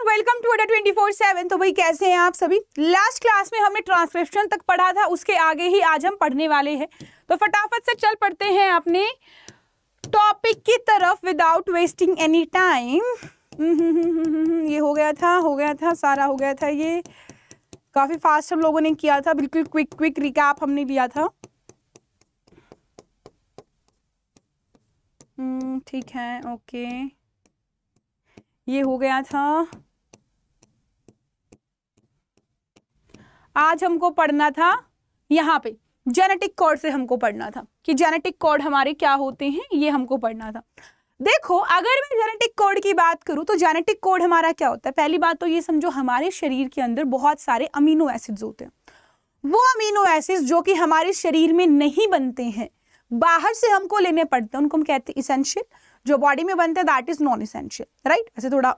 Welcome to अड्डा 24/7। तो भाई कैसे हैं आप सभी। लास्ट क्लास में हमने ट्रांसक्रिप्शन तक पढ़ा था, उसके आगे ही आज हम पढ़ने वाले हैं। तो फटाफट से चल पड़ते हैं अपने टॉपिक की तरफ विदाउट वेस्टिंग एनी टाइम। ये हो गया था सारा हो गया था। ये काफी फास्ट हम लोगों ने किया था, बिल्कुल क्विक रिकैप हमने लिया था। ठीक है, ओके, ये हो गया था। आज हमको पढ़ना था यहाँ पे जेनेटिक कोड से हमको पढ़ना था कि जेनेटिक कोड हमारे क्या होते हैं, ये हमको पढ़ना था। देखो, अगर मैं जेनेटिक कोड की बात करूं तो जेनेटिक कोड हमारा क्या होता है। पहली बात तो ये समझो, हमारे शरीर के अंदर बहुत सारे अमीनो एसिड्स होते हैं। वो अमीनो एसिड्स जो कि हमारे शरीर में नहीं बनते हैं, बाहर से हमको लेने पड़ते हैं, उनको हम कहते हैं इसेंशियल। जो बॉडी में बनते हैं that is non essential, right. ऐसे थोड़ा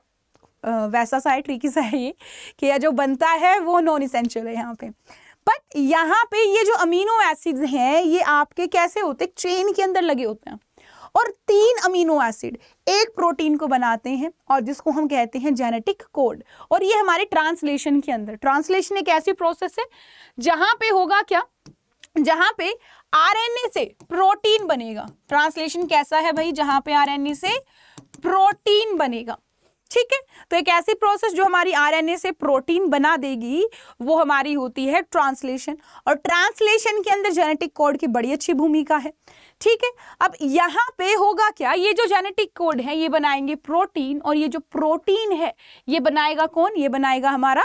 वैसा सा है, ट्रिकी सा है ये कि यह जो बनता है वो नॉन इसेंशियल है यहाँ पे। बट यहाँ पे ये जो अमीनो एसिड्स हैं ये आपके कैसे होते हैं, चेन के अंदर लगे होते हैं। और 3 अमीनो एसिड एक प्रोटीन को बनाते हैं और जिसको हम कहते हैं जेनेटिक कोड। और ये हमारे ट्रांसलेशन के अंदर, ट्रांसलेशन एक ऐसी प्रोसेस है जहां पे होगा क्या, जहां पे आरएनए से प्रोटीन बनेगा। ट्रांसलेशन कैसा है भाई, जहां पे आरएनए से प्रोटीन बनेगा। ठीक है, तो एक ऐसी प्रोसेस जो हमारी आरएनए से प्रोटीन बना देगी वो हमारी होती है ट्रांसलेशन। और ट्रांसलेशन के अंदर जेनेटिक कोड की बड़ी अच्छी भूमिका है। ठीक है, अब यहाँ पे होगा क्या, ये जो जेनेटिक कोड है ये बनाएंगे प्रोटीन, और ये जो प्रोटीन है ये बनाएगा कौन, ये बनाएगा हमारा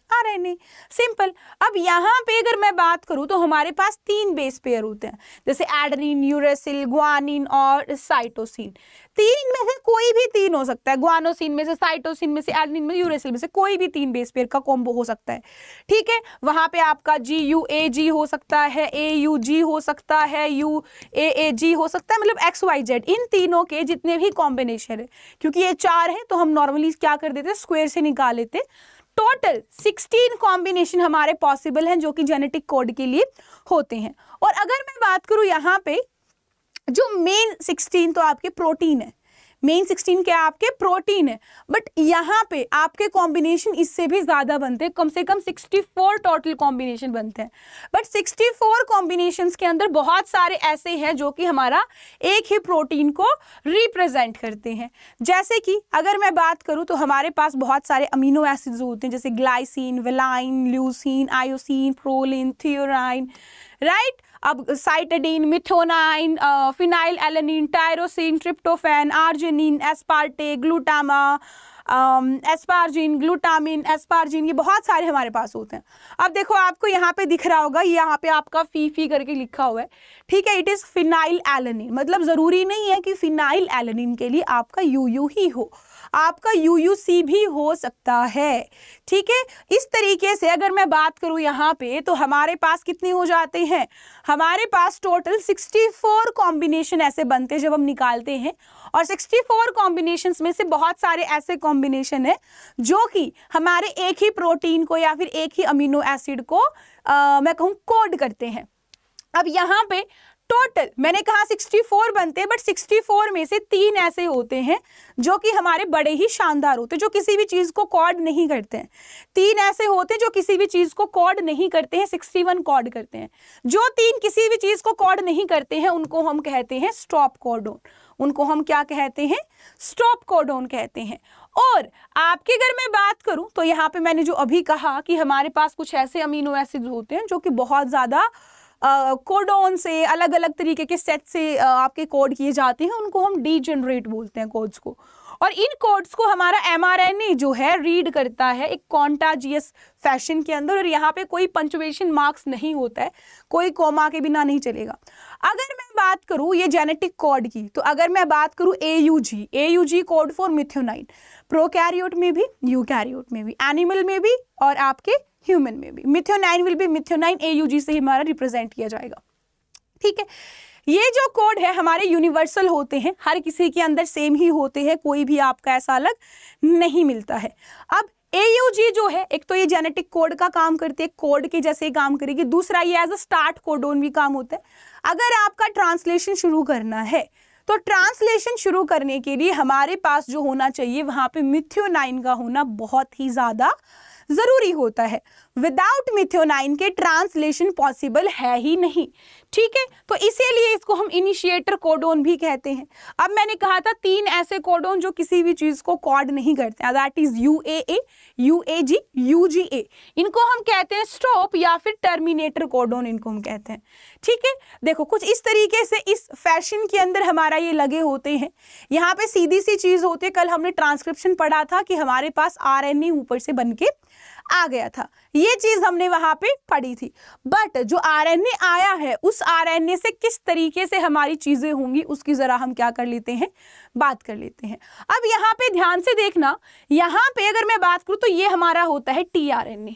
आरएनए। सिंपल। अब यहाँ पे अगर मैं बात करूं तो हमारे पास 3 बेस पेयर होते हैं, जैसे एडेनिन, यूरेसिल, ग्वानिन और साइटोसिन। 3 में से कोई भी 3 हो सकता है, ग्वानोसिन में से, साइटोसिन में से, एडेनिन में, यूरेसिल में से कोई भी 3 बेस पेयर का कॉम्बो हो सकता है। ठीक है, वहां पे आपका GUAG हो सकता है, AUG हो सकता है, UAAG हो सकता है, मतलब XYZ। इन तीनों के जितने भी कॉम्बिनेशन है, क्योंकि ये 4 है तो हम नॉर्मली क्या कर देते हैं, स्क्वायर से निकाल लेते। टोटल 16 कॉम्बिनेशन हमारे पॉसिबल हैं जो कि जेनेटिक कोड के लिए होते हैं। और अगर मैं बात करूं यहाँ पे जो मेन 16 तो आपके प्रोटीन है, मेन 16 क्या आपके प्रोटीन है। बट यहाँ पे आपके कॉम्बिनेशन इससे भी ज्यादा बनते हैं, कम से कम 64 टोटल कॉम्बिनेशन बनते हैं। बट 64 कॉम्बिनेशंस के अंदर बहुत सारे ऐसे हैं जो कि हमारा एक ही प्रोटीन को रिप्रेजेंट करते हैं। जैसे कि अगर मैं बात करूं तो हमारे पास बहुत सारे अमीनो एसिड्स होते हैं, जैसे ग्लाइसिन, वेलाइन, ल्यूसीन, आयोसीन, प्रोलिन, थियोराइन, राइट। अब cytidine, methionine, phenylalanine, tyrosine, tryptophan, arginine, aspartate, glutamate, asparagine, glutamine, asparagine, ये बहुत सारे हमारे पास होते हैं। अब देखो, आपको यहाँ पे दिख रहा होगा, यहाँ पे आपका फी करके लिखा हुआ है। ठीक है, इट इज फिनाइल एलेनिन। मतलब जरूरी नहीं है कि फिनाइल एलेनिन के लिए आपका UU ही हो, आपका UUC भी हो सकता है। ठीक है, इस तरीके से अगर मैं बात करूं यहाँ पे तो हमारे पास कितने हो जाते हैं, हमारे पास टोटल 64 कॉम्बिनेशन ऐसे बनते हैं जब हम निकालते हैं। और 64 कॉम्बिनेशंस में से बहुत सारे ऐसे कॉम्बिनेशन है जो कि हमारे एक ही प्रोटीन को या फिर एक ही अमीनो एसिड को मैं कहूँ कोड करते हैं। अब यहाँ पे टोटल मैंने कहा 64 बनते हैं, बट 64 में से 3 ऐसे होते हैं जो कि हमारे बड़े ही शानदार होते हैं, जो किसी भी चीज को कोड नहीं करते हैं। 3 ऐसे होते हैं जो किसी भी चीज को कोड नहीं करते हैं, 61 कोड करते हैं। जो 3 किसी भी चीज को कोड नहीं करते हैं उनको हम कहते हैं स्टॉप कोडोन। उनको हम क्या कहते हैं, स्टॉप कोडोन कहते हैं। और आपकी अगर मैं बात करूं तो यहाँ पे मैंने जो अभी कहा कि हमारे पास कुछ ऐसे अमीनो एसिड्स होते हैं जो कि बहुत ज्यादा कोडोन से, अलग अलग तरीके के सेट से आपके कोड किए जाते हैं, उनको हम डीजेनरेट बोलते हैं कोड्स को। और इन कोड्स को हमारा mRNA जो है रीड करता है एक कॉन्टाजियस फैशन के अंदर। और यहाँ पे कोई पंक्चुएशन मार्क्स नहीं होता है, कोई कोमा के बिना नहीं चलेगा। अगर मैं बात करूँ ये जेनेटिक कोड की, तो अगर मैं बात करूँ AUG code for methionine, prokaryote में भी, यूकैरियोट में भी, एनिमल में भी और आपके ह्यूमन में भी। Methionine will be methionine, AUG से ही हमारा रिप्रेजेंट किया जाएगा। ठीक है, ये जो कोड है हमारे यूनिवर्सल होते हैं, हर किसी के अंदर सेम ही होते हैं, कोई भी आपका ऐसा अलग नहीं मिलता है। अब AUG जो है, एक तो ये जेनेटिक कोड का काम करती है, कोड के जैसे ही काम करेगी। दूसरा ये एज अ स्टार्ट कोडोन भी काम होता है। अगर आपका ट्रांसलेशन शुरू करना है तो ट्रांसलेशन शुरू करने के लिए हमारे पास जो होना चाहिए वहां पे मिथ्योनाइन का होना बहुत ही ज्यादा जरूरी होता है। विदाउट मिथ्योनाइन के ट्रांसलेशन पॉसिबल है ही नहीं, ठीक है। तो इसीलिए इसको हम इनिशिएटर कोडोन भी कहते हैं। अब मैंने कहा था 3 ऐसे कोडोन जो किसी भी चीज को कोड नहीं करते, that is UAA, UAG, UGA। इनको हम कहते हैं स्टॉप या फिर टर्मिनेटर कोडोन, इनको हम कहते हैं, ठीक है। देखो कुछ इस तरीके से इस फैशन के अंदर हमारा ये लगे होते हैं। यहाँ पे सीधी सी चीज होती है, कल हमने ट्रांसक्रिप्शन पढ़ा था कि हमारे पास RNA ऊपर से बन के आ गया था, ये चीज हमने वहां पे पढ़ी थी। बट जो RNA आया है उस RNA से किस तरीके से हमारी चीजें होंगी उसकी जरा हम क्या कर लेते हैं, बात कर लेते हैं। अब यहाँ पे ध्यान से देखना, यहाँ पे अगर मैं बात करूं तो ये हमारा होता है tRNA।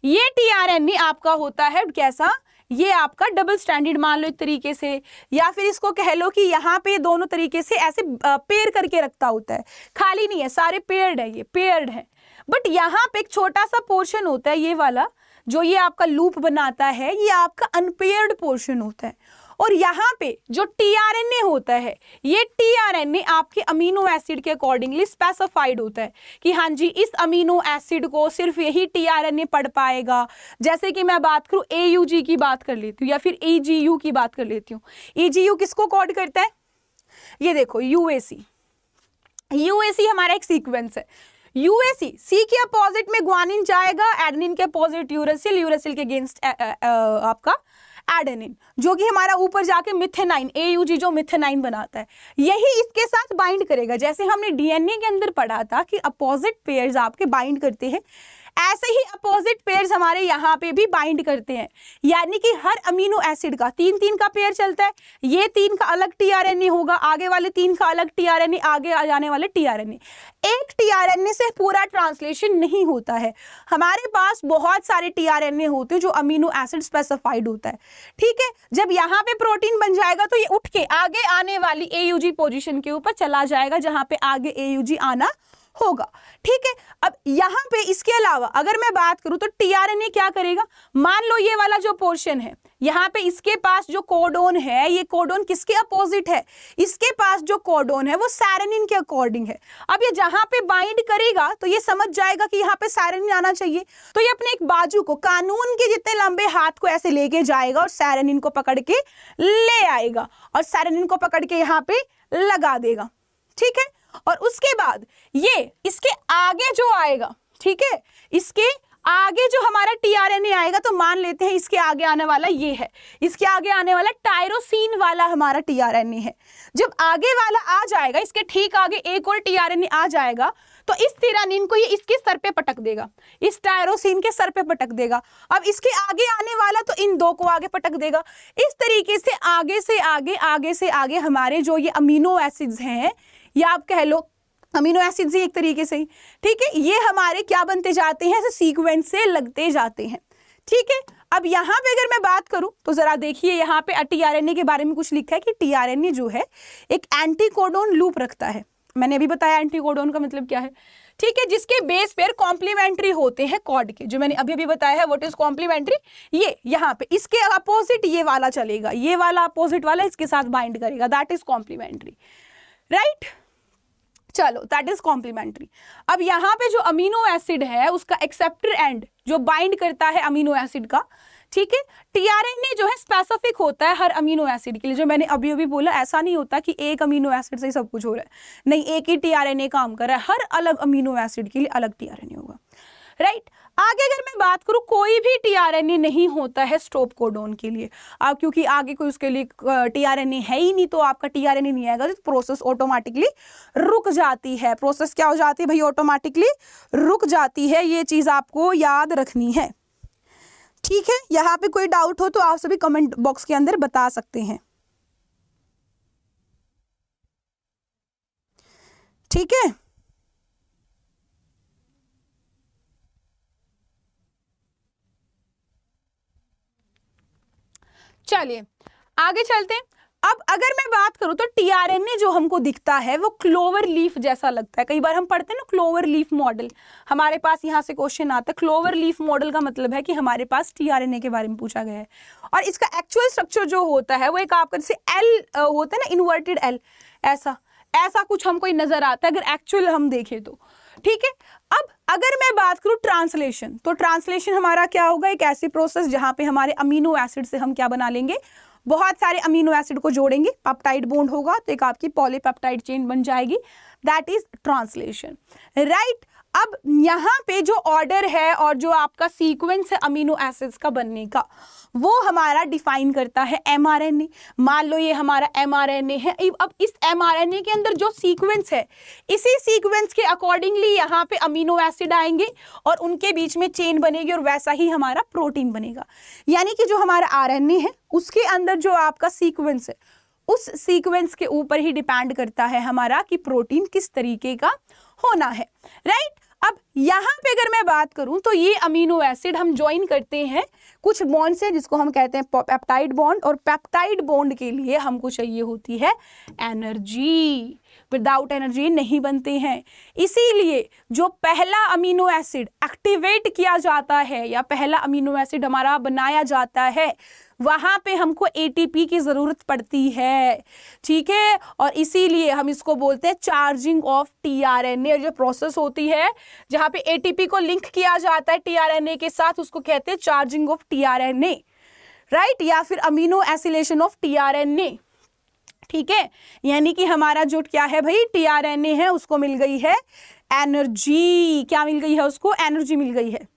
ये tRNA आपका होता है कैसा, ये आपका डबल स्टैंडर्ड मान लो एक तरीके से, या फिर इसको कह लो कि यहाँ पे दोनों तरीके से ऐसे पेयर करके रखता होता है, खाली नहीं है, सारे पेयर्ड है, ये पेयर्ड है। बट यहाँ पे एक छोटा सा पोर्शन होता है, ये वाला जो ये आपका लूप बनाता है, ये आपका अनपेयर्ड पोर्शन होता है। और यहाँ पे जो tRNA होता है, ये tRNA आपके अमीनो एसिड के अकॉर्डिंगली स्पेसिफाइड होता है कि हाँ जी इस अमीनो एसिड को सिर्फ यही tRNA पढ़ पाएगा। जैसे कि मैं बात करूँ AUG की बात कर लेती हूँ या फिर EGU की बात कर लेती हूँ। EGU किसको कोड करता है, ये देखो UAC। UAC हमारा एक सीक्वेंस है। UAC, सी के अपोजिट में ग्वानिन जाएगा, एडेनिन के अपोजिट यूरेसिल, यूरेसिल के अगेंस्ट आपका एडेनिन, जो कि हमारा ऊपर जाके मिथेनाइन, AUG जो मिथेनाइन बनाता है, यही इसके साथ बाइंड करेगा। जैसे हमने DNA के अंदर पढ़ा था कि अपोजिट पेयर्स आपके बाइंड करते हैं, ऐसे ही अपोजिट पेयर्स हमारे यहाँ पे भी बाइंड करते हैं। यानी कि हर अमीनो एसिड का 3-3 का पेयर चलता है, ये 3 का अलग tRNA होगा, आगे वाले 3 का अलग tRNA, आगे आ जाने वाले tRNA। एक tRNA से पूरा ट्रांसलेशन नहीं होता है, हमारे पास बहुत सारे tRNA होते हैं जो अमीनो एसिड स्पेसिफाइड होता है, ठीक है। जब यहाँ पे प्रोटीन बन जाएगा तो ये उठ के आगे आने वाली AUG पोजीशन के ऊपर चला जाएगा, जहाँ पे आगे AUG आना होगा, ठीक है। अब यहाँ पे इसके अलावा अगर मैं बात करूं तो tRNA क्या करेगा, मान लो ये वाला जो पोर्शन है, यहाँ पे इसके पास जो कोडोन है, ये कोडोन किसके अपोजिट है, इसके पास जो कोडोन है वो सैरेनिन के अकॉर्डिंग है। अब ये जहां पे बाइंड करेगा तो ये समझ जाएगा कि यहाँ पे सैरेनिन आना चाहिए, तो ये अपने एक बाजू को कानून के जितने लंबे हाथ को ऐसे लेके जाएगा और सैरेनिन को पकड़ के ले आएगा और सैरेनिन को पकड़ के यहाँ पे लगा देगा, ठीक है। और उसके बाद ये इसके आगे जो आएगा, ठीक है, इसके आगे जो हमारा tRNA आएगा, तो मान लेते हैं इसके आगे आने वाला ये है, इसके आगे आने वाला टायरोसिन वाला हमारा tRNA है। जब आगे वाला आ जाएगा, इसके ठीक आगे एक और tRNA आ जाएगा, तो इस थिरानिन को ये इसके सर पे पटक देगा, इस टायरोसिन के सर पे पटक देगा। अब इसके आगे आने वाला तो इन दो को आगे पटक देगा। इस तरीके से आगे से आगे, आगे से आगे हमारे जो ये अमीनो एसिड्स हैं, या आप कह लो अमीनो एसिड्स ही एक तरीके से ही, ठीक है, ये हमारे क्या बनते जाते हैं, ऐसे सीक्वेंस से लगते जाते हैं, ठीक है। अब यहाँ पे अगर मैं बात करूं तो जरा देखिए, यहाँ पे tRNA के बारे में कुछ लिखा है कि tRNA जो है एक एंटीकोडोन लूप रखता है। मैंने अभी बताया एंटीकोडोन का मतलब क्या है, ठीक है, जिसके बेस पेयर कॉम्प्लीमेंट्री होते हैं कॉर्ड के, जो मैंने अभी अभी बताया है। व्हाट इज कॉम्प्लीमेंट्री, ये यहाँ पे इसके अपोजिट ये वाला चलेगा, ये वाला अपोजिट वाला इसके साथ बाइंड करेगा, दैट इज कॉम्प्लीमेंट्री, राइट। चलो, दैट इज कॉम्प्लीमेंट्री। अब यहाँ पे जो अमीनो एसिड है उसका एक्सेप्टर एंड जो बाइंड करता है अमीनो एसिड का, ठीक है, tRNA जो है स्पेसिफिक होता है हर अमीनो एसिड के लिए। जो मैंने अभी अभी बोला, ऐसा नहीं होता कि एक अमीनो एसिड से ही सब कुछ हो रहा है, नहीं, एक ही tRNA काम कर रहा है, हर अलग अमीनो एसिड के लिए अलग tRNA होगा, राइट। आगे अगर मैं बात करूं, कोई भी tRNA नहीं होता है स्टॉप कोडोन के लिए। अब क्योंकि आगे कोई उसके लिए tRNA है ही नहीं, तो आपका tRNA नहीं आएगा, तो प्रोसेस ऑटोमेटिकली रुक जाती है। प्रोसेस क्या हो जाती है भाई, ऑटोमेटिकली रुक जाती है। ये चीज आपको याद रखनी है, ठीक है। यहाँ पे कोई डाउट हो तो आप सभी कमेंट बॉक्स के अंदर बता सकते हैं, ठीक है। चलिए आगे चलते हैं। अब अगर मैं बात करूं तो टीआरएनए जो हमको दिखता है वो क्लोवर लीफ जैसा लगता है। कई बार हम पढ़ते हैं ना क्लोवर लीफ मॉडल, हमारे पास यहाँ से क्वेश्चन आता है। क्लोवर लीफ मॉडल का मतलब है कि हमारे पास टीआरएनए के बारे में पूछा गया है और इसका एक्चुअल स्ट्रक्चर जो होता है वो एक आपका जैसे एल होता है ना, इन्वर्टेड एल, ऐसा कुछ हमको नजर आता है अगर एक्चुअल हम देखें तो। ठीक है, अब अगर मैं बात करूं ट्रांसलेशन, तो ट्रांसलेशन हमारा क्या होगा, एक ऐसी प्रोसेस जहां पे हमारे अमीनो एसिड से हम क्या बना लेंगे, बहुत सारे अमीनो एसिड को जोड़ेंगे, पेप्टाइड बॉन्ड होगा तो एक आपकी पॉलीपेप्टाइड चेन बन जाएगी, दैट इज ट्रांसलेशन, राइट। अब यहाँ पे जो ऑर्डर है और जो आपका सीक्वेंस है अमीनो एसिड्स का बनने का, वो हमारा डिफाइन करता है एमआरएनए। मान लो ये हमारा एमआरएनए है, अब इस एमआरएनए के अंदर जो सीक्वेंस है, इसी सीक्वेंस के अकॉर्डिंगली यहाँ पे अमीनो एसिड आएंगे और उनके बीच में चेन बनेगी और वैसा ही हमारा प्रोटीन बनेगा। यानी कि जो हमारा आरएनए है उसके अंदर जो आपका सीक्वेंस है, उस सीक्वेंस के ऊपर ही डिपेंड करता है हमारा कि प्रोटीन किस तरीके का होना है, राइट। अब यहाँ पे अगर मैं बात करूं तो ये अमीनो एसिड हम ज्वाइन करते हैं कुछ बॉन्ड से जिसको हम कहते हैं पेप्टाइड बॉन्ड, और पेप्टाइड बॉन्ड के लिए हमको चाहिए होती है एनर्जी। विदाउट एनर्जी नहीं बनते हैं, इसीलिए जो पहला अमीनो एसिड एक्टिवेट किया जाता है या पहला अमीनो एसिड हमारा बनाया जाता है, वहां पे हमको एटीपी की जरूरत पड़ती है, ठीक है। और इसीलिए हम इसको बोलते हैं चार्जिंग ऑफ टीआरएनए। जो प्रोसेस होती है जहां पे एटीपी को लिंक किया जाता है टीआरएनए के साथ, उसको कहते हैं चार्जिंग ऑफ टीआरएनए, राइट, या फिर अमीनो एसिलेशन ऑफ टीआरएनए, ठीक है। यानी कि हमारा जो क्या है भाई टीआरएनए है, उसको मिल गई है एनर्जी। क्या मिल गई है उसको? एनर्जी मिल गई है,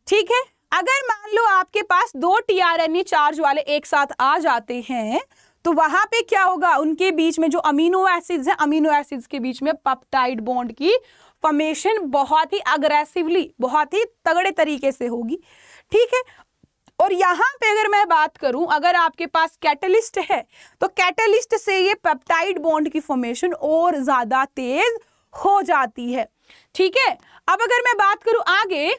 ठीक है। अगर मान लो आपके पास दो टीआरएनए चार्ज वाले एक साथ आ जाते हैं तो वहां पे क्या होगा, उनके बीच में जो अमीनो एसिड्स हैं, अमीनो एसिड्स के बीच में पेप्टाइड बॉन्ड की फॉर्मेशन बहुत ही अग्रेसिवली, बहुत ही तगड़े तरीके से होगी, ठीक है। और यहाँ पे अगर मैं बात करूं, अगर आपके पास कैटलिस्ट है तो कैटलिस्ट से ये पेप्टाइड बॉन्ड की फॉर्मेशन और ज्यादा तेज हो जाती है, ठीक है। अब अगर मैं बात करूं आगे,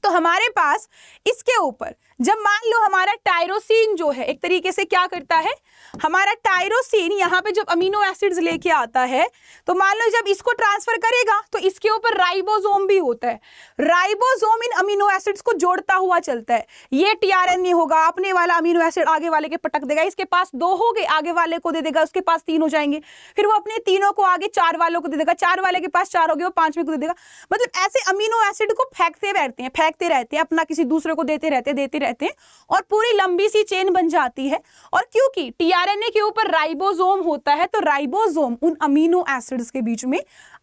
तो हमारे पास इसके ऊपर जब मान लो हमारा टायरोसिन जो है एक तरीके से क्या करता है, हमारा टायरोसिन यहाँ पे जब अमीनो एसिड्स लेके आता है तो मान लो जब इसको ट्रांसफर करेगा तो इसके ऊपर राइबोसोम भी होता है। राइबोसोम इन अमीनो एसिड्स को जोड़ता हुआ चलता है। ये टीआरएनए होगा, अपने वाला अमीनो एसिड आगे वाले के पटक देगा, इसके पास दो हो गए, आगे वाले को दे देगा, उसके पास तीन हो जाएंगे, फिर वो अपने तीनों को आगे चार वालों को दे देगा, चार वाले के पास चार हो गए, वो पांचवें को दे देगा। मतलब ऐसे अमीनो एसिड को फेंकते रहते हैं, अपना किसी दूसरे को देते रहते हैं और पूरी लंबी सी चेन बन जाती है। और क्योंकि टीआरएनए के ऊपर राइबोसोम होता है तो राइबोसोम उन अमीनो एसिड्स के बीच में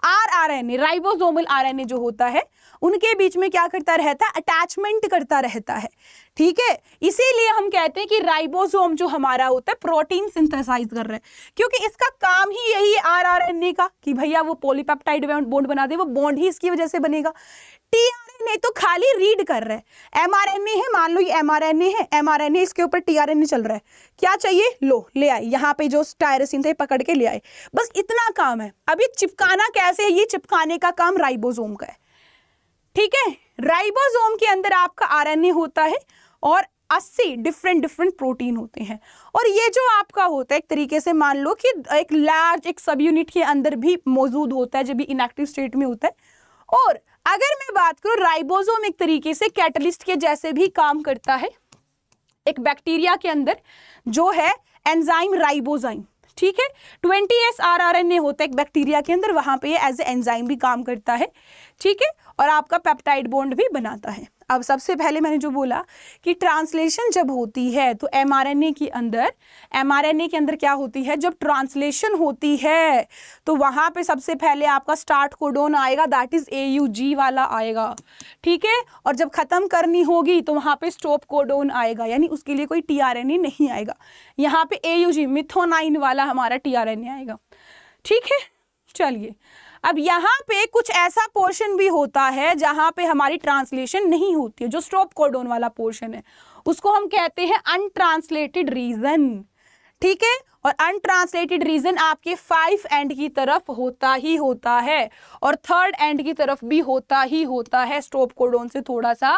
आरएनए, राइबोसोमल आरएनए जो होता है उनके बीच में क्या करता रहता है, अटैचमेंट करता रहता है, ठीक है। इसीलिए हम कहते हैं कि राइबोसोम जो हमारा होता है प्रोटीन सिंथेसाइज कर रहा है, क्योंकि इसका काम ही यही है आरएनए का कि भैया वो पॉलीपेप्टाइड बॉन्ड बना दे, वो बॉन्ड ही इसकी वजह से बनेगा। टीआरएनए तो खाली रीड कर रहा है। एमआरएनए है, मान लो ये एमआरएनए है, एमआरएनए इसके ऊपर टीआरएनए चल रहा है, क्या चाहिए, लो ले आए, यहाँ पे जो टायरोसिन थे पकड़ के ले आए, बस इतना काम है। अब ये चिपकाना कैसे है, ये चिपकाने का काम राइबोसोम का है, ठीक है। राइबोसोम के अंदर आपका आरएनए होता है और 80 डिफरेंट प्रोटीन होते हैं। और ये जो आपका होता है एक तरीके से मान लो कि एक लार्ज एक सब यूनिट के अंदर भी मौजूद होता है जब भी इनएक्टिव स्टेट में होता है। और अगर मैं बात करूं, राइबोसोम एक तरीके से कैटलिस्ट के जैसे भी काम करता है एक बैक्टीरिया के अंदर जो है एंजाइम राइबोजाइम, ठीक है। 20S rRNA होता है एक बैक्टीरिया के अंदर, वहां पे ये एज ए एंजाइम भी काम करता है, ठीक है, और आपका पेप्टाइड बॉन्ड भी बनाता है। अब सबसे पहले मैंने जो बोला कि ट्रांसलेशन जब होती है तो एमआरएनए के अंदर क्या होती है, जब ट्रांसलेशन होती है तो वहां पे सबसे पहले आपका स्टार्ट कोडोन आएगा, दैट इज AUG वाला आएगा, ठीक है। और जब खत्म करनी होगी तो वहां पे स्टॉप कोडोन आएगा, यानी उसके लिए कोई टीआरएनए नहीं आएगा, यहाँ पे AUG मिथोनाइन वाला हमारा टीआरएनए आएगा, ठीक है। चलिए, अब यहाँ पे कुछ ऐसा पोर्शन भी होता है जहां पे हमारी ट्रांसलेशन नहीं होती है, जो स्टॉप कोडोन वाला पोर्शन है उसको हम कहते हैं अनट्रांसलेटेड रीजन, ठीक है। और अनट्रांसलेटेड रीजन आपके 5 एंड की तरफ होता ही होता है और 3rd एंड की तरफ भी होता ही होता है, स्टॉप कोडॉन से थोड़ा सा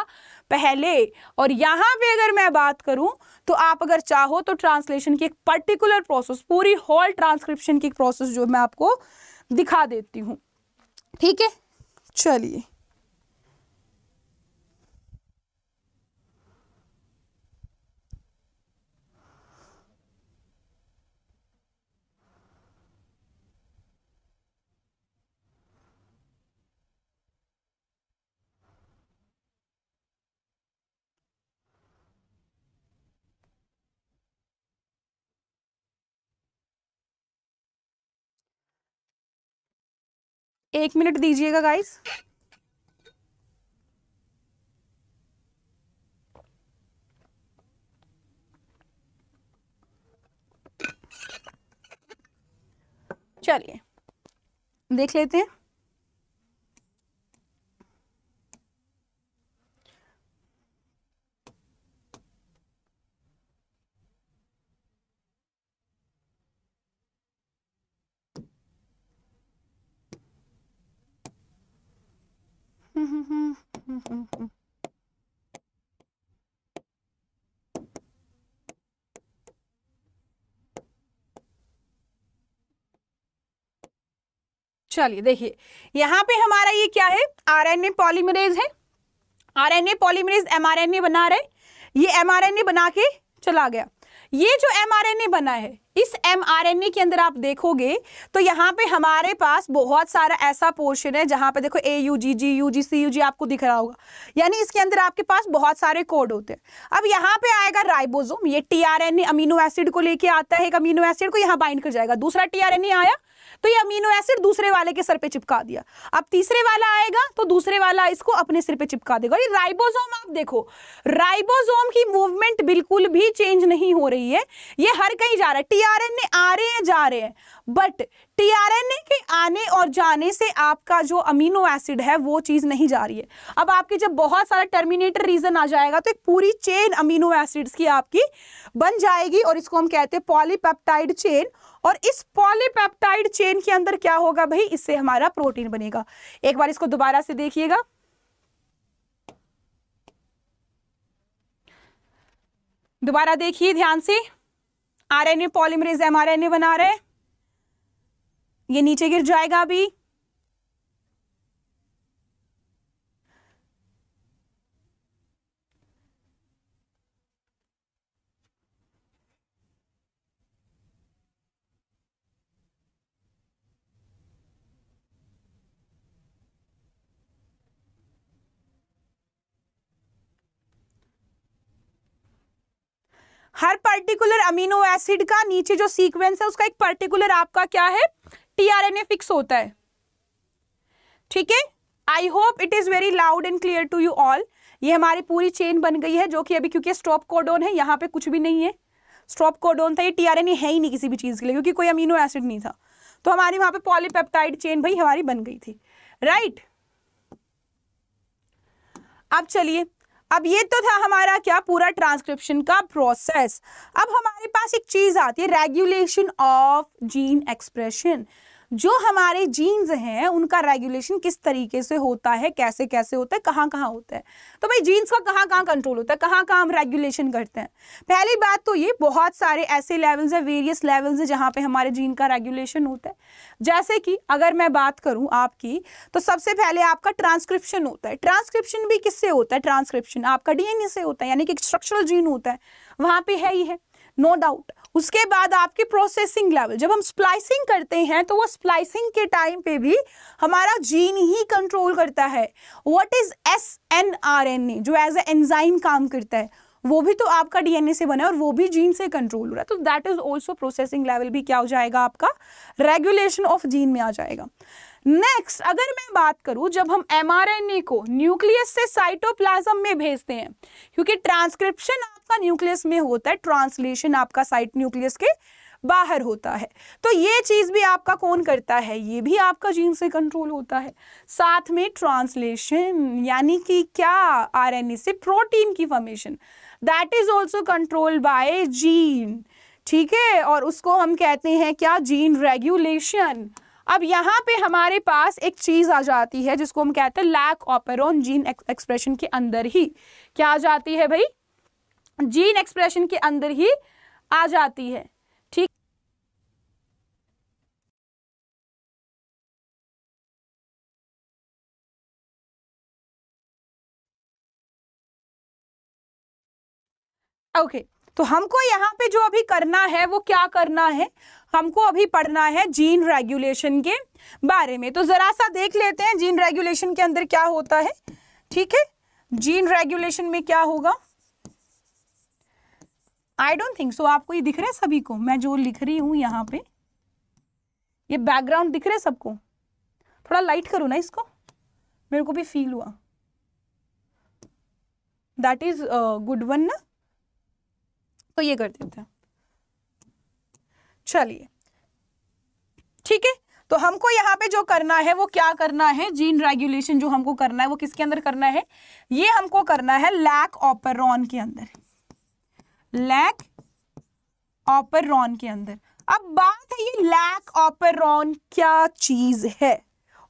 पहले। और यहाँ पे अगर मैं बात करूं तो आप अगर चाहो तो ट्रांसलेशन की एक पर्टिकुलर प्रोसेस, पूरी होल ट्रांसक्रिप्शन की प्रोसेस जो मैं आपको दिखा देती हूँ, ठीक है। चलिए एक मिनट दीजिएगा गाइस। चलिए देख लेते हैं। चलिए देखिए, यहाँ पे हमारा ये क्या है, आरएनए पॉलीमरेज है। आरएनए पॉलीमरेज एमआरएनए बना रहे, ये एमआरएनए बना के चला गया। ये जो एमआरएनए बना है, इस एमआरएनए के अंदर आप देखोगे तो यहाँ पे हमारे पास बहुत सारा ऐसा पोर्शन है जहाँ पे देखो AUG, GUG, CUG आपको दिख रहा होगा, यानी इसके अंदर आपके पास बहुत सारे कोड होते हैं। अब यहाँ पे आएगा राइबोसोम, ये टीआरएनए अमीनो एसिड को लेके आता है, एक अमीनो एसिड को यहाँ बाइंड कर जाएगा। दूसरा टीआरएनए आया तो ये अमीनो एसिड दूसरे वाले के सर पे चिपका दिया। अब तीसरे वाला आएगा तो दूसरे वाला इसको अपने सिर पे चिपका देगा। ये राइबोसोम आप देखो, राइबोसोम की मूवमेंट बिल्कुल भी चेंज नहीं हो रही है, ये हर कहीं जा रहा है। टीआरएनए आ रहे हैं जा रहे हैं, बट टीआरएनए के आने और जाने से आपका जो अमीनो एसिड है वो चीज नहीं जा रही है। अब आपकी जब बहुत सारा टर्मिनेटर रीजन आ जाएगा तो एक पूरी चेन अमीनो एसिड्स की आपकी बन जाएगी और इसको हम कहते हैं पॉलीपेप्टाइड चेन। और इस पॉलीपेप्टाइड चेन के अंदर क्या होगा भाई, इससे हमारा प्रोटीन बनेगा। एक बार इसको दोबारा से देखिएगा, दोबारा देखिए ध्यान से। आरएनए पॉलीमरेज एमआरएनए बना रहे, ये नीचे गिर जाएगा अभी। हर पर्टिकुलर अमीनो एसिड का नीचे जो सीक्वेंस है उसका एक पर्टिकुलर आपका क्या है, टीआरएनए फिक्स होता है, ठीक है। I hope it is very loud and clear to you all. ये हमारी पूरी चेन बन गई है, जो कि अभी क्योंकि स्टॉप कोडॉन है, यहाँ पे कुछ भी नहीं है, स्टॉप कोडॉन था, ये टीआरएनए है ही नहीं किसी भी चीज के लिए, क्योंकि कोई अमीनो एसिड नहीं था, तो हमारी वहां पे पॉलीपेप्टाइड चेन भाई हमारी बन गई थी, राइट। अब चलिए, अब ये तो था हमारा क्या, पूरा ट्रांसक्रिप्शन का प्रोसेस। अब हमारे पास एक चीज आती है, रेगुलेशन ऑफ जीन एक्सप्रेशन। जो हमारे जीन्स हैं उनका रेगुलेशन किस तरीके से होता है, कैसे कैसे होता है, कहाँ कहाँ होता है। तो भाई जीन्स का कहाँ कहाँ कंट्रोल होता है, कहाँ कहाँ हम रेगुलेशन करते हैं। पहली बात तो ये, बहुत सारे ऐसे लेवल्स है, वेरियस लेवल्स है जहाँ पे हमारे जीन का रेगुलेशन होता है। जैसे कि अगर मैं बात करूँ आपकी, तो सबसे पहले आपका ट्रांसक्रिप्शन होता है। ट्रांसक्रिप्शन भी किससे होता है, ट्रांसक्रिप्शन आपका डीएनए से होता है, यानी कि एक स्ट्रक्चरल जीन होता है, वहाँ पे है ही है, नो डाउट। उसके बाद आपकी प्रोसेसिंग लेवल, जब हम स्प्लाइसिंग करते हैं तो वो स्प्लाइसिंग के टाइम पे भी हमारा जीन ही कंट्रोल करता है। व्हाट इज एसएनआरएनए, जो एज ए एंजाइम काम करता है, वो भी तो आपका डीएनए से बना है और वो भी जीन से कंट्रोल हो रहा है। तो that is also processing level भी क्या हो जाएगा, आपका रेगुलेशन ऑफ जीन में आ जाएगा। नेक्स्ट अगर मैं बात करूं, जब हम एमआरएनए को न्यूक्लियस से साइटोप्लाज्म में भेजते हैं, क्योंकि ट्रांसक्रिप्शन आपका न्यूक्लियस में होता है, ट्रांसलेशन आपका साइट न्यूक्लियस के बाहर होता है, तो ये चीज भी आपका कौन करता है, ये भी आपका जीन से कंट्रोल होता है। साथ में ट्रांसलेशन, यानी कि क्या, आरएनए से प्रोटीन की formation, that is also controlled by gene, ठीक है, और उसको हम कहते हैं क्या, जीन रेगुलेशन। अब यहाँ पे हमारे पास एक चीज आ जाती है जिसको हम कहते हैं लैक ऑपेरॉन जीन एक्सप्रेशन के अंदर ही क्या आ जाती है भाई, जीन एक्सप्रेशन के अंदर ही आ जाती है। ठीक, ओके तो हमको यहाँ पे जो अभी करना है वो क्या करना है, हमको अभी पढ़ना है जीन रेगुलेशन के बारे में। तो जरा सा देख लेते हैं जीन रेगुलेशन के अंदर क्या होता है। ठीक है, जीन रेगुलेशन में क्या होगा, आई डोंट थिंक सो आपको ये दिख रहा है सभी को, मैं जो लिख रही हूं यहाँ पे, ये बैकग्राउंड दिख रहा है सबको, थोड़ा लाइट करो ना इसको, मेरे को भी फील हुआ। दैट इज गुड वन ना, तो ये कर देते हैं, चलिए ठीक है। तो हमको यहाँ पे जो करना है वो क्या करना है, जीन रेगुलेशन जो हमको करना है वो किसके अंदर करना है, ये हमको करना है लैक ऑपेरॉन के अंदर, लैक ऑपेरॉन के अंदर। अब बात है ये लैक ऑपेरॉन क्या चीज है,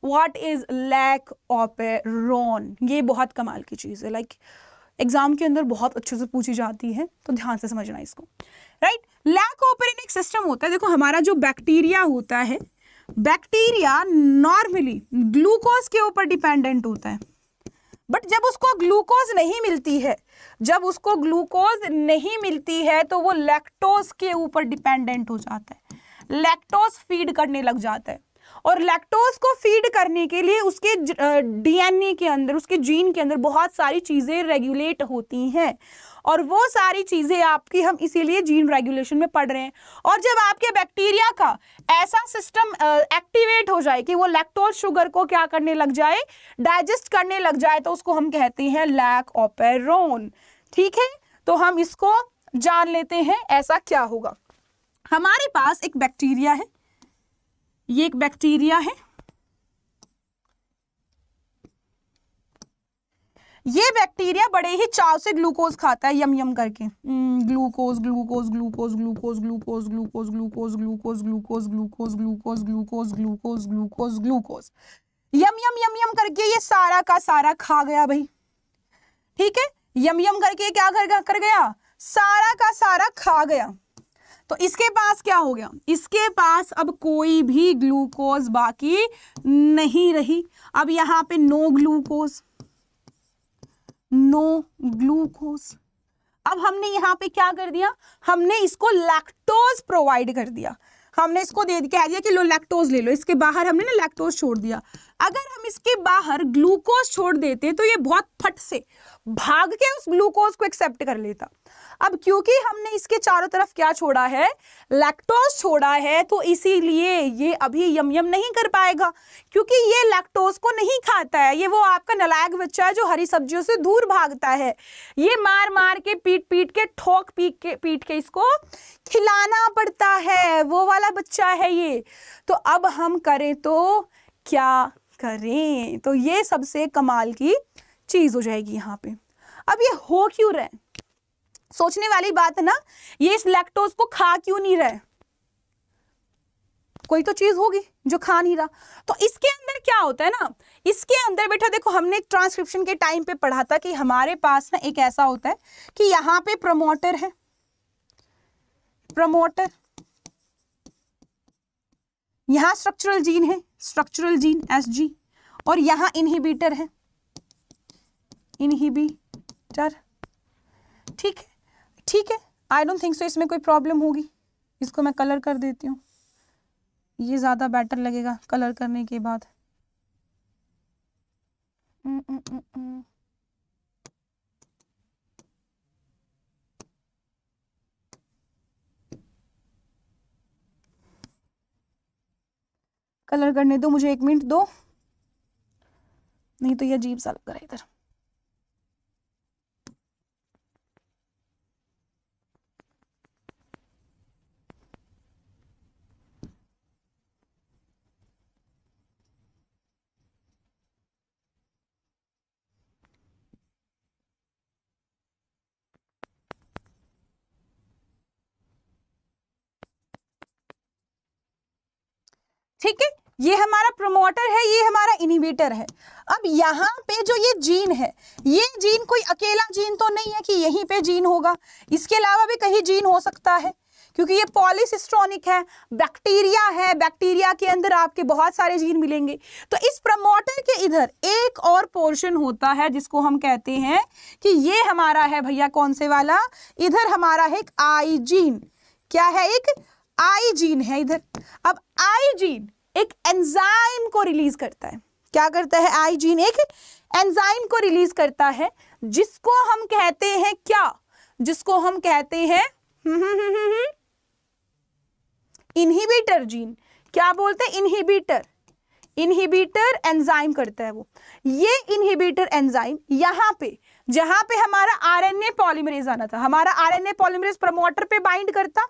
व्हाट इज लैक ऑपेरॉन, ये बहुत कमाल की चीज है, लाइक एग्जाम के अंदर बहुत अच्छे से पूछी जाती है, तो ध्यान से समझना इसको, राइट। लैक ऑपेरॉन एक सिस्टम होता है, देखो हमारा जो बैक्टीरिया होता है, बैक्टीरिया नॉर्मली ग्लूकोज के ऊपर डिपेंडेंट होता है, बट जब उसको ग्लूकोज नहीं मिलती है, जब उसको ग्लूकोज नहीं मिलती है तो वो लैक्टोज के ऊपर डिपेंडेंट हो जाता है, लैक्टोज फीड करने लग जाता है। और लैक्टोज को फीड करने के लिए उसके डीएनए के अंदर, उसके जीन के अंदर बहुत सारी चीजें रेगुलेट होती हैं, और वो सारी चीजें आपकी हम इसीलिए जीन रेगुलेशन में पढ़ रहे हैं। और जब आपके बैक्टीरिया का ऐसा सिस्टम एक्टिवेट हो जाए कि वो लैक्टोज शुगर को क्या करने लग जाए, डाइजेस्ट करने लग जाए, तो उसको हम कहते हैं लैक ऑपेरॉन। ठीक है, तो हम इसको जान लेते हैं ऐसा क्या होगा। हमारे पास एक बैक्टीरिया है, ये एक बैक्टीरिया है, ये बैक्टीरिया बड़े ही चाव से ग्लूकोज खाता है, यम यम करके, glucose glucose glucose glucose glucose glucose glucose glucose glucose glucose glucose glucose glucose glucose glucose, yum yum yum yum करके ये सारा का सारा खा गया भाई। ठीक है, यम यम करके क्या कर गया, सारा का सारा खा गया। तो इसके पास क्या हो गया, इसके पास अब कोई भी ग्लूकोज बाकी नहीं रही। अब यहाँ पे नो ग्लूकोज, नो ग्लूकोज। अब हमने यहाँ पे क्या कर दिया, हमने इसको लैक्टोज प्रोवाइड कर दिया, हमने इसको कह दिया कि लो लैक्टोज ले लो, इसके बाहर हमने ना लैक्टोज छोड़ दिया। अगर हम इसके बाहर ग्लूकोज छोड़ देते तो ये बहुत फट से भाग के उस ग्लूकोज को एक्सेप्ट कर लेता। अब क्योंकि हमने इसके चारों तरफ क्या छोड़ा है, लैक्टोज छोड़ा है, तो इसीलिए ये अभी यम यम नहीं कर पाएगा, क्योंकि ये लैक्टोज को नहीं खाता है। ये वो आपका नालायक बच्चा है जो हरी सब्जियों से दूर भागता है, ये मार मार के पीट के ठोक पीट के इसको खिलाना पड़ता है, वो वाला बच्चा है ये। तो अब हम करें तो क्या करें, तो ये सबसे कमाल की चीज हो जाएगी यहाँ पे। अब ये हो क्यों रहा है, सोचने वाली बात है ना, ये इस लैक्टोज को खा क्यों नहीं रहा है, कोई तो चीज होगी जो खा नहीं रहा। तो इसके अंदर क्या होता है ना, इसके अंदर बेटा देखो, हमने ट्रांसक्रिप्शन के टाइम पे पढ़ा था कि हमारे पास ना एक ऐसा होता है कि यहाँ पे प्रमोटर है, प्रमोटर, यहां स्ट्रक्चरल जीन है, स्ट्रक्चरल जीन एसजी, और यहां इनहिबिटर है, इनहिबिटर। ठीक है, ठीक है, आई डोंट थिंक सो इसमें कोई प्रॉब्लम होगी। इसको मैं कलर कर देती हूँ, ये ज्यादा बेटर लगेगा कलर करने के बाद। कलर करने दो मुझे, 1 मिनट दो, नहीं तो ये अजीब सा लग रहा है इधर। ठीक है, ये हमारा प्रमोटर है, ये हमारा इनहिबिटर है। अब यहाँ पे जो ये जीन है, ये जीन कोई अकेला जीन तो नहीं है कि यहीं पे जीन होगा, इसके अलावा भी कहीं जीन हो सकता है, क्योंकि ये पॉलीसिस्टोनिक है, बैक्टीरिया है, बैक्टीरिया के अंदर आपके बहुत सारे जीन मिलेंगे। तो इस प्रमोटर के इधर एक और पोर्शन होता है जिसको हम कहते हैं कि ये हमारा है भैया कौन से वाला, इधर हमारा है एक आई जीन। क्या है, एक आई जीन है इधर। अब आई जीन एक एंजाइम को रिलीज करता है। क्या करता है, आई जीन एक एंजाइम को रिलीज करता है जिसको हम कहते हैं क्या, जिसको हम कहते हैं इनहिबिटर जीन। क्या बोलते हैं, इनहिबिटर। इनहिबिटर एंजाइम करता है वो। ये इनहिबिटर एंजाइम यहाँ पे जहां पे हमारा आरएनए पॉलीमरेज आना था, हमारा आरएनए पॉलीमरेज प्रमोटर पे बाइंड करता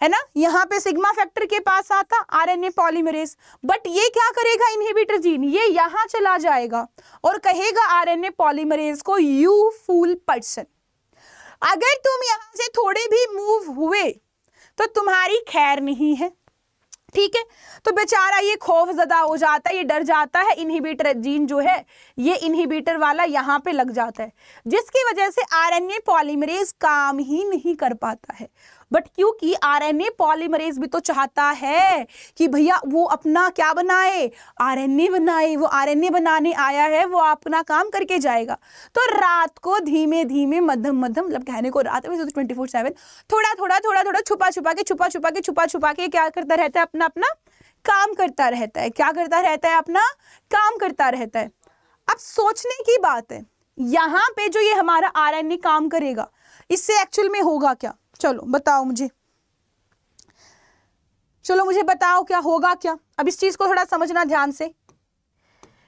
है ना, यहाँ पे सिग्मा फैक्टर के पास आता आरएनए पॉलीमरेज, बट ये क्या करेगा इनहिबिटर जीन, ये यहाँ चला जाएगा और कहेगा आरएनए पॉलीमरेज को यू फूल पर्सन, अगर तुम यहाँ से थोड़े भी मूव हुए तो तुम्हारी खैर नहीं है। ठीक है, तो बेचारा ये खौफजदा हो जाता है, ये डर जाता है, इनहिबिटर जीन जो है ये इनहिबिटर वाला यहाँ पे लग जाता है, जिसकी वजह से आरएनए पॉलीमरेज काम ही नहीं कर पाता है। बट क्योंकि आरएनए पॉलीमरेज भी तो चाहता है कि भैया वो अपना क्या बनाए, आरएनए बनाए, वो आरएनए बनाने आया है, वो अपना काम करके जाएगा। तो रात को धीमे धीमे मध्यम मध्यम, मतलब कहने को रात में 24/7 थोड़ा थोड़ा थोड़ा थोड़ा छुपा छुपा के क्या करता रहता है, अपना अपना काम करता रहता है। क्या करता रहता है, अपना काम करता रहता है। अब सोचने की बात है, यहाँ पे जो ये हमारा आरएनए काम करेगा, इससे एक्चुअल में होगा क्या, चलो बताओ मुझे, चलो मुझे बताओ क्या होगा क्या। अब इस चीज को थोड़ा समझना ध्यान से।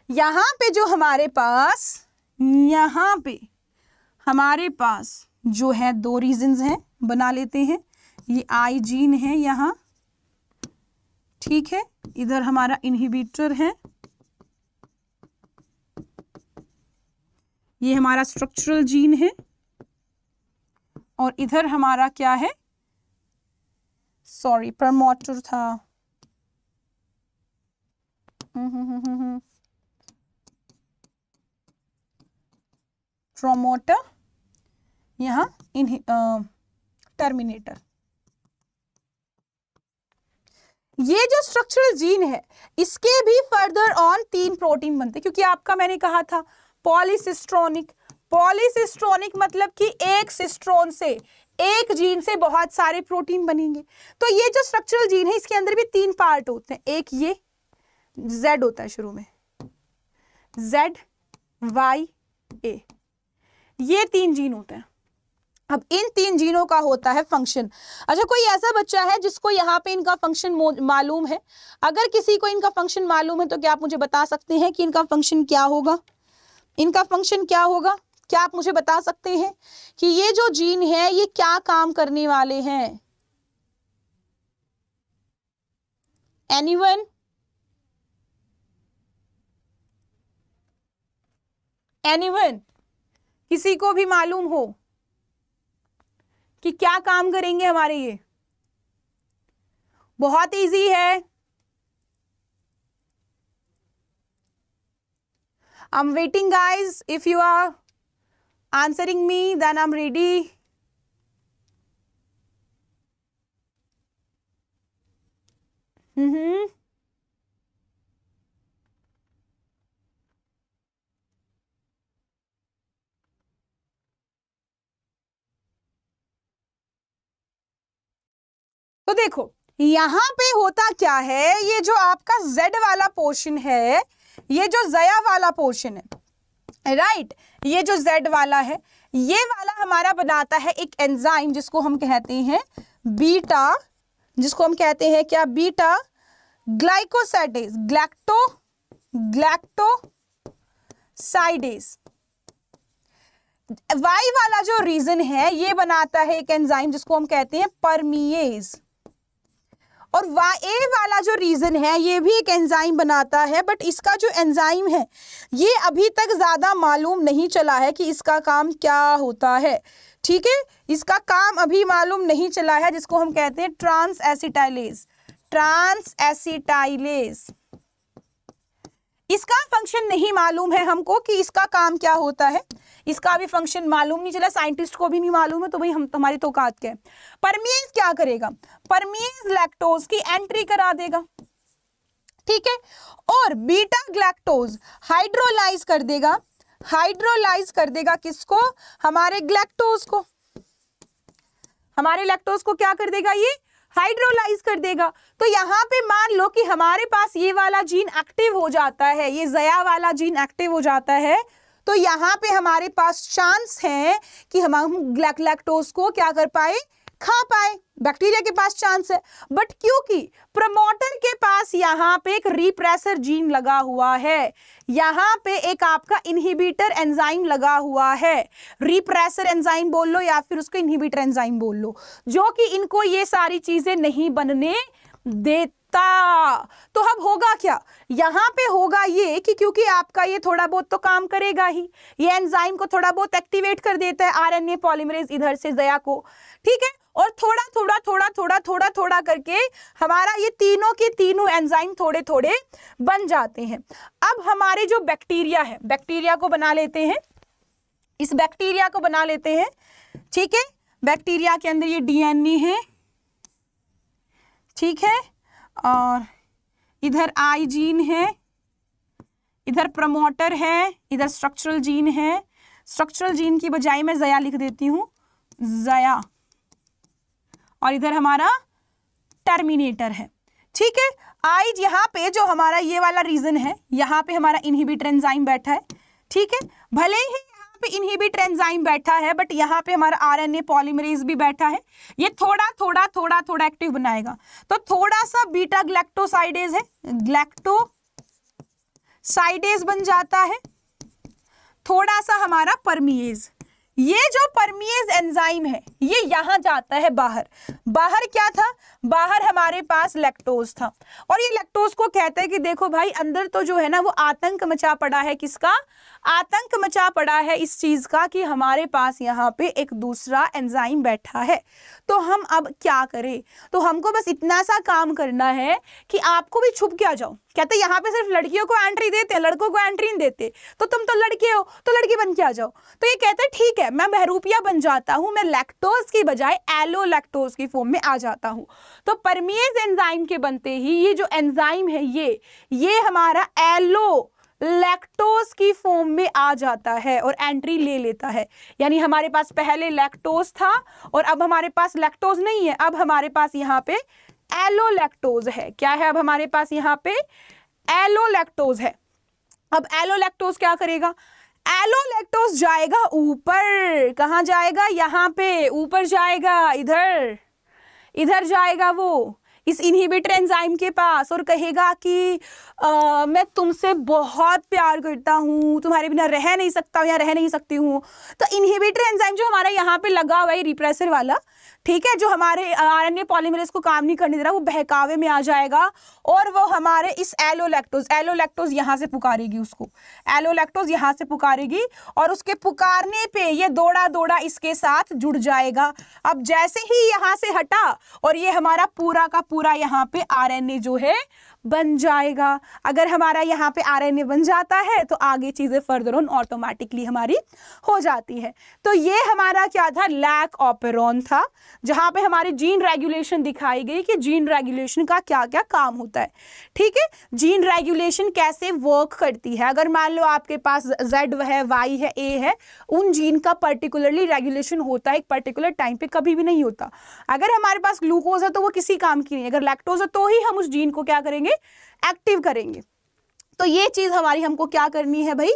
यहां पे जो हमारे पास, यहां पे हमारे पास जो है दो रीजंस हैं, बना लेते हैं। ये आई जीन है यहाँ, ठीक है, इधर हमारा इनहिबिटर है, ये हमारा स्ट्रक्चरल जीन है, और इधर हमारा क्या है, सॉरी प्रमोटर था, प्रमोटर, यहाँ टर्मिनेटर। ये जो स्ट्रक्चरल जीन है, इसके भी फर्दर ऑन 3 प्रोटीन बनते, क्योंकि आपका मैंने कहा था पॉलीसिस्ट्रोनिक। पॉलीसिस्ट्रोनिक मतलब कि एक सिस्ट्रोन से, एक जीन से बहुत सारे प्रोटीन बनेंगे। तो ये जो स्ट्रक्चरल जीन है, इसके अंदर भी 3 पार्ट होते हैं। एक ये Z होता है शुरू में, Z, Y, A, ये 3 जीन होते हैं। अब इन 3 जीनों का होता है फंक्शन। अच्छा, कोई ऐसा बच्चा है जिसको यहाँ पे इनका फंक्शन मालूम है? अगर किसी को इनका फंक्शन मालूम है तो क्या आप मुझे बता सकते हैं कि इनका फंक्शन क्या होगा? इनका फंक्शन क्या होगा? क्या आप मुझे बता सकते हैं कि ये जो जीन है ये क्या काम करने वाले हैं? एनीवन? एनीवन? किसी को भी मालूम हो कि क्या काम करेंगे हमारे ये? बहुत इजी है। I'm waiting guys, if you are answering me then I'm ready. तो देखो यहाँ पे होता क्या है, ये जो आपका Z वाला पोर्शन है, ये जो जया वाला पोर्शन है, राइट, ये जो Z वाला है, ये वाला हमारा बनाता है एक एंजाइम जिसको हम कहते हैं बीटा, जिसको हम कहते हैं क्या? Beta glycosidase, galactosidase. Y वाला जो रीजन है ये बनाता है एक एंजाइम जिसको हम कहते हैं परमीएज, और A वाला जो रीजन है ये भी एक एंजाइम बनाता है, बट इसका जो एंजाइम है ये अभी तक ज्यादा मालूम नहीं चला है कि इसका काम क्या होता है। ठीक है, इसका काम अभी मालूम नहीं चला है, जिसको हम कहते हैं ट्रांस एसिटाइलेज। Transacetylase. इसका फंक्शन नहीं मालूम है हमको कि इसका काम क्या होता है, इसका भी फंक्शन मालूम नहीं चला, साइंटिस्ट को भी नहीं मालूम है, तो भाई हम तुम्हारी तो औकात क्या है। परमीज क्या करेगा, परमीज लैक्टोज की एंट्री करा देगा, ठीक है, और बीटा ग्लैक्टोज हाइड्रोलाइज कर देगा, हाइड्रोलाइज कर देगा किसको, हमारे ग्लैक्टोज को, हमारे लैक्टोज को क्या कर देगा, ये हाइड्रोलाइज कर देगा। तो यहाँ पे मान लो कि हमारे पास ये वाला जीन एक्टिव हो जाता है, ये ज़या वाला जीन एक्टिव हो जाता है, तो यहाँ पे हमारे पास चांस है कि हम लैक्टोज को क्या कर पाए, खा पाए, बैक्टीरिया के पास चांस है। बट क्योंकि प्रमोटर के पास यहाँ पे एक रिप्रेसर जीन लगा हुआ है, यहाँ पे एक आपका इनहिबिटर एंजाइम लगा हुआ है, रिप्रेसर एंजाइम बोल लो या फिर उसको इनहिबिटर एंजाइम बोल लो, जो कि इनको ये सारी चीजें नहीं बनने देता। तो अब होगा क्या, यहाँ पे होगा ये कि क्योंकि आपका ये थोड़ा बहुत तो काम करेगा ही, ये एंजाइम को थोड़ा बहुत एक्टिवेट कर देता है आरएनए पॉलीमरेज इधर से ज़या को, ठीक है, और थोड़ा थोड़ा थोड़ा थोड़ा थोड़ा थोड़ा करके हमारा ये तीनों के तीनों एंजाइम थोड़े थोड़े बन जाते हैं। अब हमारे जो बैक्टीरिया है, बैक्टीरिया को बना लेते हैं, इस बैक्टीरिया को बना लेते हैं, ठीक है, बैक्टीरिया के अंदर ये डीएनए है, ठीक है, और इधर आई जीन है, इधर प्रमोटर है, इधर स्ट्रक्चरल जीन है, स्ट्रक्चरल जीन की बजाय मैं ज़या लिख देती हूँ, ज़या, और इधर हमारा टर्मिनेटर है, ठीक है। आई यहाँ पे जो हमारा ये वाला रीजन है, यहाँ पे हमारा इनहिबिटर एंजाइम बैठा है, ठीक है, भले ही यहाँ पे इनहिबिटर एंजाइम बैठा है बट यहाँ पे हमारा आरएनए पॉलीमरेज भी बैठा है, ये थोड़ा थोड़ा थोड़ा थोड़ा एक्टिव बनाएगा, तो थोड़ा सा बीटा ग्लैक्टोसाइडेज है, ग्लैक्टोसाइडेज बन जाता है, थोड़ा सा हमारा परमीएज, ये जो परमीएज एंजाइम है ये यहां जाता है बाहर, बाहर क्या था, बाहर हमारे पास लैक्टोज था, और ये लैक्टोज को कहते हैं कि देखो भाई अंदर तो जो है ना वो आतंक मचा पड़ा है, किसका, आतंक मचा पड़ा है इस चीज का कि हमारे पास यहाँ पे एक दूसरा एंजाइम बैठा है, तो हम अब क्या करें, तो हमको बस इतना सा काम करना है कि आपको भी छुप के आ जाओ, कहते हैं यहाँ पे सिर्फ लड़कियों को एंट्री देते हैं, लड़कों को एंट्री नहीं देते, तो तुम तो लड़के हो तो लड़की बन के आ जाओ, तो ये कहते हैं ठीक है मैं बहरूपिया बन जाता हूँ, मैं लैक्टोज की बजाय एलो लैक्टोज की फॉर्म में आ जाता हूँ। तो परमीएज एंजाइम के बनते ही ये जो एंजाइम है ये हमारा एलो लैक्टोज की फॉर्म में आ जाता है और एंट्री ले लेता है, यानी हमारे पास पहले लैक्टोज था और अब हमारे पास लैक्टोज नहीं है, अब हमारे पास यहाँ पे एलो लैक्टोज है, क्या है अब हमारे पास यहाँ पे एलो लैक्टोज है। अब एलो लैक्टोज क्या करेगा, एलो लैक्टोज जाएगा ऊपर, कहाँ जाएगा, यहाँ पे ऊपर जाएगा, इधर जाएगा वो इस इनहिबिटर एंजाइम के पास और कहेगा कि मैं तुमसे बहुत प्यार करता हूँ, तुम्हारे बिना रह नहीं सकता हूँ या रह नहीं सकती हूँ। तो इनहिबिटर एंजाइम जो हमारा यहाँ पे लगा हुआ है रिप्रेसर वाला, ठीक है, जो हमारे आरएनए पॉलीमरेज को काम नहीं करने दे रहा, वो बहकावे में आ जाएगा और वो हमारे इस एलो लैक्टोज यहाँ से पुकारेगी उसको, एलो लैक्टोज यहाँ से पुकारेगी और उसके पुकारने पे ये दौड़ा इसके साथ जुड़ जाएगा। अब जैसे ही यहाँ से हटा और ये हमारा पूरा का पूरा यहाँ पे आरएनए जो है बन जाएगा। अगर हमारा यहाँ पे आरएनए बन जाता है तो आगे चीजें फर्दर ऑन ऑटोमेटिकली हमारी हो जाती है। तो ये हमारा क्या था, लैक ऑपेरॉन था, जहां पे हमारी जीन रेगुलेशन दिखाई गई कि जीन रेगुलेशन का क्या क्या काम होता है। ठीक है, जीन रेगुलेशन कैसे वर्क करती है। अगर मान लो आपके पास Z है, Y है, A है, उन जीन का पर्टिकुलरली रेगुलेशन होता है एक पर्टिकुलर टाइम पे, कभी भी नहीं होता। अगर हमारे पास ग्लूकोज है तो वो किसी काम की नहीं, अगर लैक्टोज है तो ही हम उस जीन को क्या करेंगे, एक्टिव करेंगे। तो ये चीज हमारी हमको क्या करनी है भाई,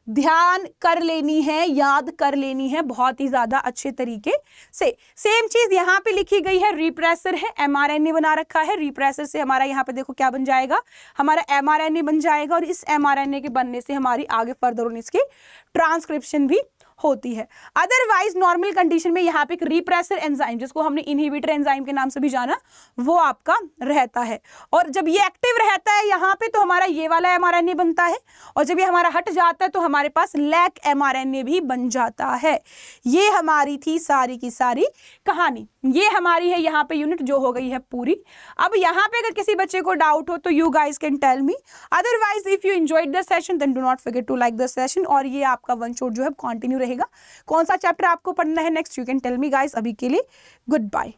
ध्यान कर लेनी है, याद कर लेनी है बहुत ही ज्यादा अच्छे तरीके से। सेम चीज यहाँ पे लिखी गई है, रिप्रेसर है, mRNA बना रखा है, रिप्रेसर से हमारा यहाँ पे देखो क्या बन जाएगा, हमारा mRNA बन जाएगा और इस mRNA के बनने से हमारी आगे फर्दर ऑन इसकी ट्रांसक्रिप्शन भी होती है। अदरवाइज नॉर्मल कंडीशन में यहाँ पे एक रिप्रेसर एंजाइम, जिसको हमने इनहिबिटर एंजाइम के नाम से भी जाना, वो आपका रहता है। और जब ये एक्टिव रहता है यहाँ पे तो हमारा ये वाला mRNA बनता है, और जब ये हमारा हट जाता है तो हमारे पास लैक mRNA भी बन जाता है। ये हमारी थी सारी की सारी कहानी। ये हमारी है यहाँ पे यूनिट जो हो गई है पूरी। अब यहाँ पे अगर किसी बच्चे को डाउट हो तो you guys can tell me, otherwise if you enjoyed the session then do not forget to like the session. और ये आपका वन शॉट जो है कंटिन्यू रहेगा। कौन सा चैप्टर आपको पढ़ना है next, you can tell me guys. अभी के लिए गुड बाय।